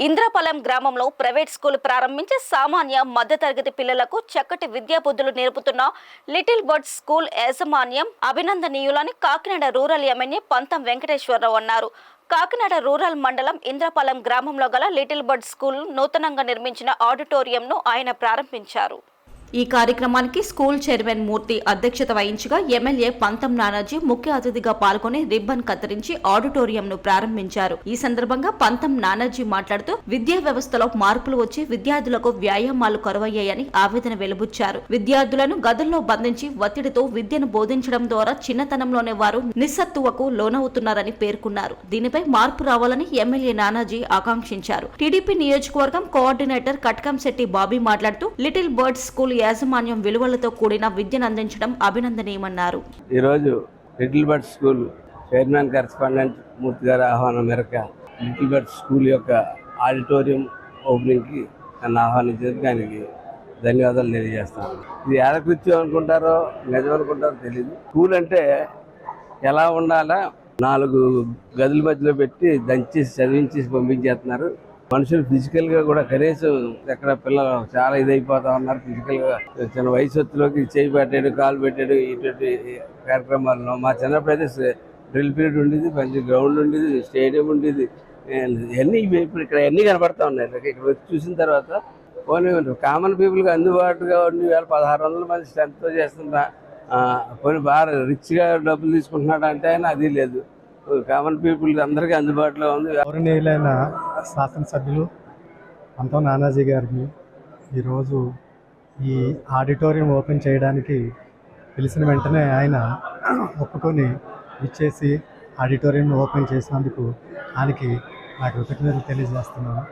ఇంద్రపాలెం గ్రామంలో private school ప్రారంభించి సామాన్య మధ్యతరగతి పిల్లలకు చక్కటి విద్యాబుద్ధులు నేర్పుతున్న లిటిల్ బర్డ్స్ స్కూల్ యాజమాన్యం అభినందనీయులని కాకినాడ రూరల్ ఎమ్మెల్యే పంతం వెంకటేశ్వరరావు అన్నారు. కాకినాడ రూరల్ మండలం ఇంద్రపాలెం గ్రామంలో గల లిటిల్ బర్డ్స్ స్కూల్ నూతనంగా నిర్మించిన ఆడిటోరియంను ఆయన ప్రారంభించారు. ఈ కార్యక్రమానికి స్కూల్ చైర్మన్ మూర్తి అధ్యక్షత వహించగా ఎమ్మెల్యే పంతం నానాజీ ముఖ్య అతిథిగా పాల్గొని రిబ్బన్ కత్తిరించి ఆడిటోరియంను ప్రారంభించారు. ఈ సందర్భంగా పంతం నానాజీ మాట్లాడుతూ విద్యా వ్యవస్థలో మార్పులు వచ్చి విద్యార్థులకు వ్యాయామాలు కరువయ్యాయని ఆవేదన వెలుబుచ్చారు. విద్యార్థులను గదుల్లో బంధించి ఒత్తిడితో విద్యను బోధించడం ద్వారా చిన్నతనంలోనే వారు నిస్సత్తువకు లోనవుతున్నారని పేర్కొన్నారు. దీనిపై మార్పు రావాలని ఎమ్మెల్యే నానాజీ ఆకాంక్షించారు. టీడీపీ నియోజకవర్గం కోఆర్డినేటర్ కట్కంశెట్టి బాబీ మాట్లాడుతూ లిటిల్ బర్డ్స్ స్కూల్ యాజమాన్యం విలువలతో కూడిన విద్యను అందించడం అభినందనీయమన్నారు. ఈరోజు little birds school chairman correspondent Murthy గారి ఆహ్వానం మేరకు లిటిల్ బర్డ్స్ స్కూల్ యొక్క ఆడిటోరియం ఓపెనింగ్కి నన్ను ఆహ్వానించేందుకు ఆయనకి ధన్యవాదాలు తెలియజేస్తాను. ఇది ఏడకృత్యం అనుకుంటారో నిజం అనుకుంటారో తెలియదు. స్కూల్ అంటే ఎలా ఉండాలా 4 గదుల మధ్యలో పెట్టి దంచేసి చదివించేసి పంపించేస్తున్నారు. మనుషులు ఫిజికల్గా కూడా కనీసం ఎక్కడ పిల్లలు చాలా ఇదైపోతా ఉన్నారు. ఫిజికల్గా చిన్న వయసులోకి చేయి పెట్టాడు, కాలు పెట్టాడు, ఇటువంటి కార్యక్రమాల్లో మా చిన్నప్పుడైతే డ్రిల్ పీరియడ్ ఉండేది, మంచి గ్రౌండ్ ఉండేది, స్టేడియం ఉండేది. ఇవన్నీ ఇప్పుడు ఇక్కడ అన్నీ కనపడతా ఉన్నాయి. ఇక్కడ వచ్చి చూసిన తర్వాత పోనీ కామన్ పీపుల్కి అందుబాటుగా ఉండి 1600 మంది స్ట్రెంత్తో చేస్తున్నా పోనీ బాగా రిచ్గా డబ్బులు తీసుకుంటున్నాడు అంటే ఆయన అది లేదు. కామన్ పీపుల్ అందరికీ అందుబాటులో ఉంది. గౌరవనీయులైన శాసనసభ్యులు పంతం నానాజీ గారికి ఈరోజు ఈ ఆడిటోరియం ఓపెన్ చేయడానికి పిలిచిన వెంటనే ఆయన ఒప్పుకొని ఇచ్చేసి ఆడిటోరియం ఓపెన్ చేసినందుకు ఆయనకి నా కృతజ్ఞతలు తెలియజేస్తున్నాను.